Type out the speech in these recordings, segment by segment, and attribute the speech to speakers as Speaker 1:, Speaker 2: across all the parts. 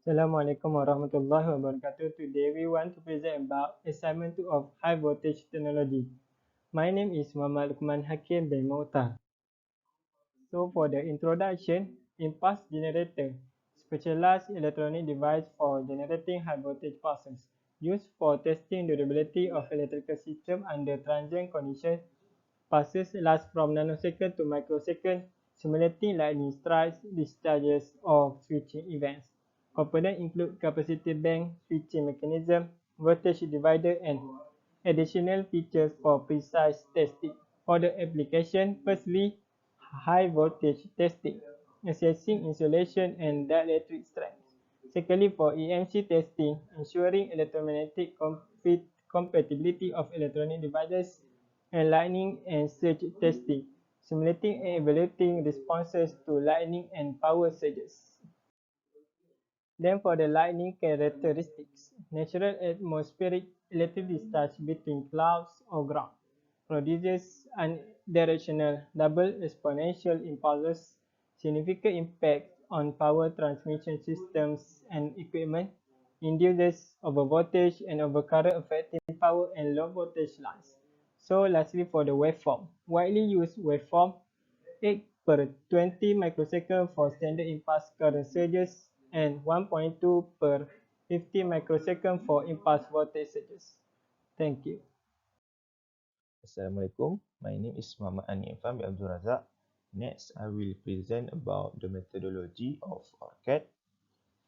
Speaker 1: Assalamualaikum warahmatullahi wabarakatuh. Today we want to present about assignment 2 of high voltage technology. My name is Muhammad Lukman Hakim bin Mautar. So for the introduction, impulse generator, specialized electronic device for generating high voltage pulses, used for testing durability of electrical system under transient conditions. Pulses last from nanosecond to microsecond, simulating lightning strikes, discharges, or switching events. Components include capacitor bank, switching mechanism, voltage divider, and additional features for precise testing. For the application, firstly, high voltage testing, assessing insulation and dielectric strength. Secondly, for EMC testing, ensuring electromagnetic compatibility of electronic devices, and lightning and surge testing, simulating and evaluating responses to lightning and power surges. Then for the lightning characteristics, natural atmospheric electric discharge between clouds or ground produces unidirectional double exponential impulses, significant impact on power transmission systems and equipment, induces overvoltage and overcurrent affecting power and low voltage lines. So lastly for the waveform, widely used waveform 8 per 20 microsecond for standard impulse current surges and 1.2 per 50 microsecond for impulse voltage surges. Thank you.
Speaker 2: Assalamualaikum. My name is Muhammad Ani Irfan bin Abdul Razak. Next, I will present about the methodology of ORCAD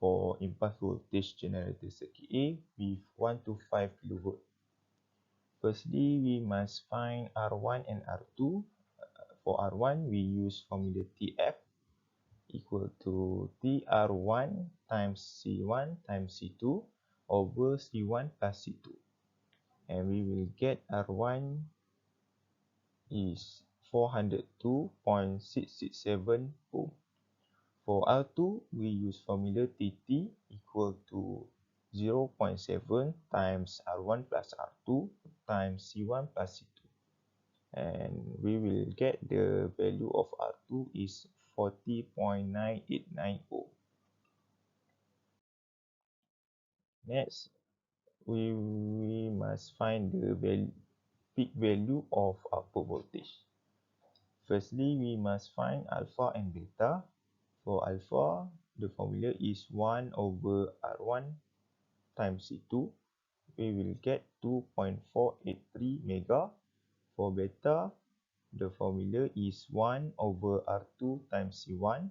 Speaker 2: for impulse voltage generator circuit A with 1 to 5 kV. Firstly, we must find R1 and R2. For R1, we use formula TF equal to TR1 times C1 times C2 over C1 plus C2. And we will get R1 is 402.667 ohm. For R2, we use formula TT equal to 0.7 times R1 plus R2 times C1 plus C2. And we will get the value of R2 is 40.989 ohm. Next, we must find the peak value of output voltage. Firstly, we must find alpha and beta. For alpha, the formula is 1 over R1 times C2. We will get 2.483 mega. For beta, the formula is 1 over R2 times C1.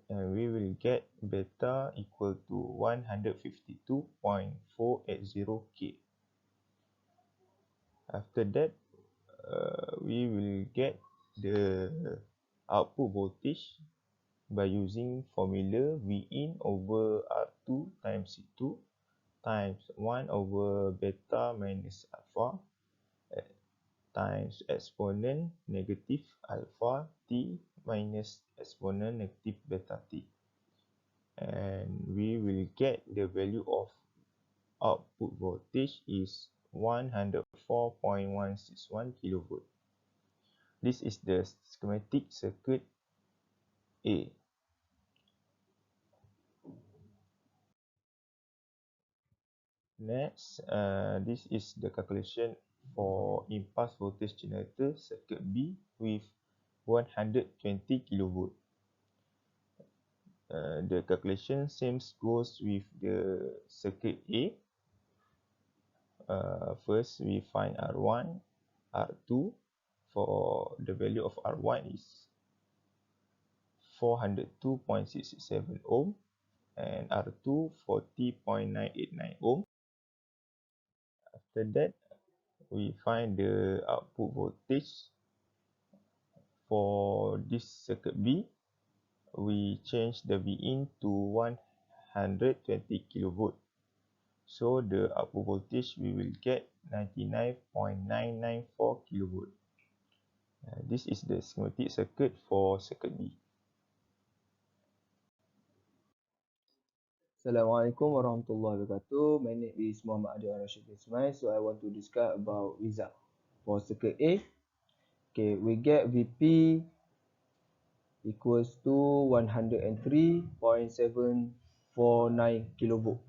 Speaker 2: And we will get beta equal to 152.480 K. After that, we will get the output voltage by using formula V in over R2 times C2 times 1 over beta minus alpha times exponent negative alpha t minus exponent negative beta t. And we will get the value of output voltage is 104.161 kilovolt. This is the schematic circuit A. Next, this is the calculation for impulse voltage generator circuit B with 120 kV. The calculation same goes with the circuit A. First, we find R1, R2. For the value of R1 is 402.667 ohm and R2 40.989 ohm. After that, we find the output voltage for this circuit B. We change the V in to 120 kilovolt. So the output voltage we will get 99.994 kilovolt. This is the schematic circuit for circuit B.
Speaker 3: Assalamualaikum warahmatullahi wabarakatuh. My name is Muhammad Adil Rashid Ismail. So I want to discuss about result for circuit A. Okay, we get VP equals to 103.7 kV.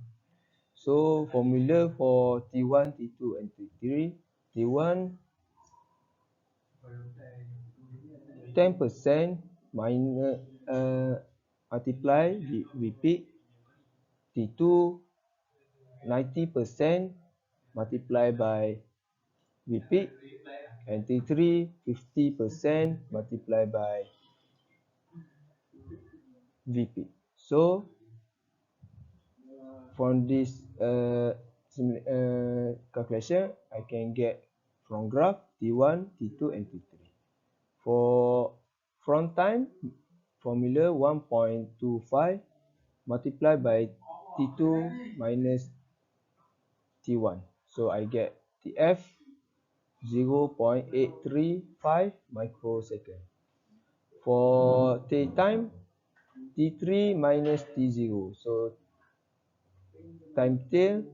Speaker 3: So formula for T1, T2 and T3. T1 10% minus multiply Vp. T2 90% multiply by Vp, and T3 50% multiply by Vp. So from this calculation, I can get from graph T1, T2 and T3. For front time, formula 1.25 multiplied by T2 minus T1. So I get Tf 0.835 microsecond. For T time, T3 minus T0. So time tail,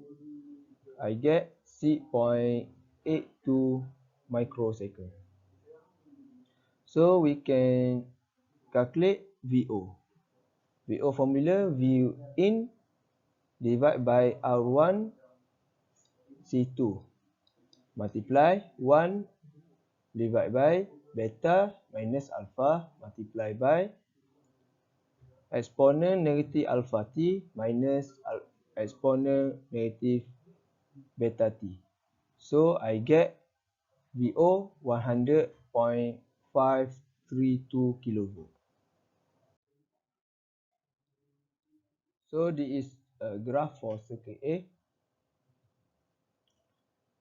Speaker 3: I get 6.82 microsecond. So we can calculate VO. VO formula V in divided by R1 C2 multiply 1 divided by beta minus alpha multiply by exponent negative alpha t minus exponent negative beta t. So I get VO 100.532 kV. So this is a graph for circuit A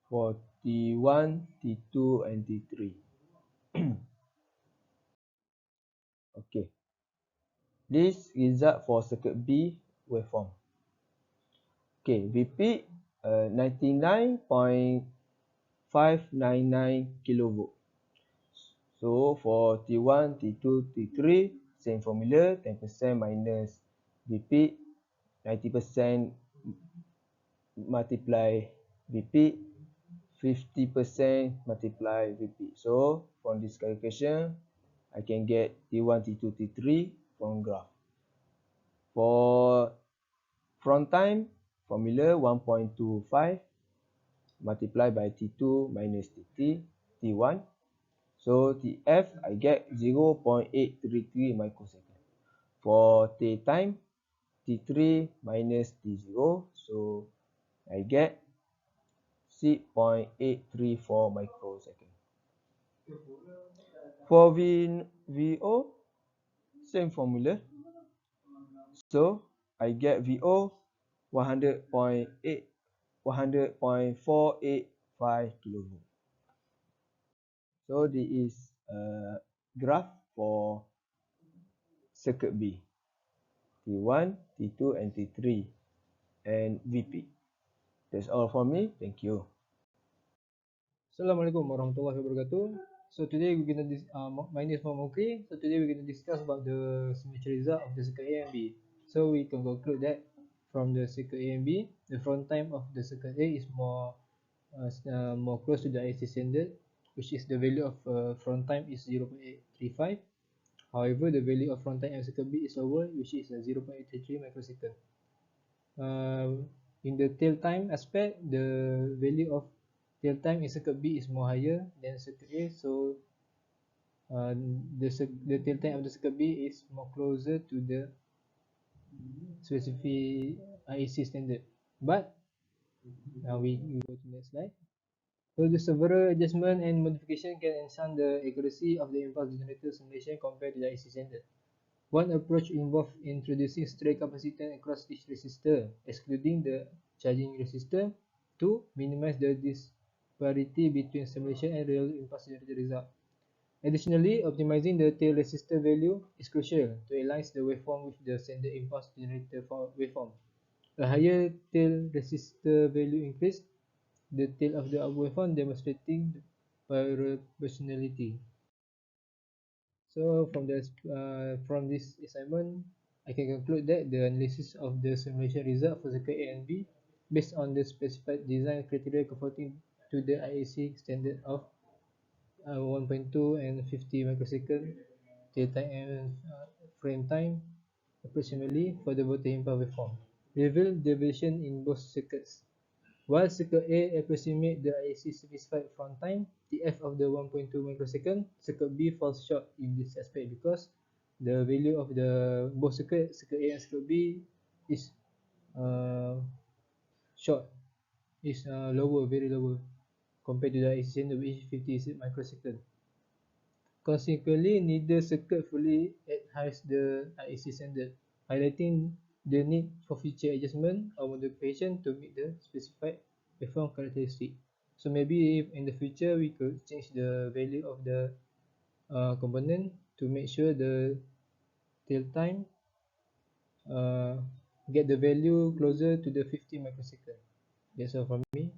Speaker 3: for T1, T2 and T3. Okay. This result for circuit B waveform. Okay, VP 99.599 kV. So for T1, T2, T3, same formula, 10% minus VP, 90% multiply VP, 50% multiply VP. So from this calculation, I can get T1, T2, T3 from graph. For front time, formula 1.25 multiplied by T2 minus T1. So Tf, I get 0.833 microsecond. For T time, T3 minus T0. So I get 6.834 microsecond. For VO, same formula. So I get VO 100.485 kV. So this is a graph for circuit B, T1, T2 and T3 and VP. That's all for me. Thank you.
Speaker 1: Assalamualaikum warahmatullahi wabarakatuh. So today we're gonna my name is Muhammad Mukri. So today we're gonna discuss about the symmetry result of the circuit A and B. So we can conclude that from the circuit A and B, the front time of the circuit A is more close to the IC standard, which is the value of front time is 0.835. However, the value of front time of circuit B is lower, which is 0.833 microsecond. In the tail time aspect, the value of tail time in circuit B is more higher than circuit A, so the tail time of the circuit B is more closer to the specific IEC standard. But now we go to the next slide. So the several adjustment and modification can enhance the accuracy of the impulse generator simulation compared to the IC standard. One approach involves introducing stray capacitance across each resistor, excluding the charging resistor, to minimize the disparity between simulation and real impulse generator result. Additionally, optimizing the tail resistor value is crucial to align the waveform with the standard impulse generator waveform. A higher tail resistor value increases the tail of the waveform, demonstrating proportionality. So from this assignment, I can conclude that the analysis of the simulation result for circuit A and B based on the specified design criteria conforming to the IEC standard of 1.2 and 50 microsecond tail time and frame time
Speaker 4: approximately for the voltage impact waveform. Reveal deviation in both circuits. While circuit A approximates the IC specified from time, TF of the 1.2 microsecond, circuit B falls short in this aspect because the value of the both circuit A and circuit B is uh, short, is lower, very lower compared to the IC standard which is 50 microsecond. Consequently, neither circuit fully adheres the IEC standard, highlighting the need for future adjustment or modification to meet the specified waveform characteristic. So maybe if in the future we could change the value of the component to make sure the tail time uh, get the value closer to the 50 microsecond. That's all from me.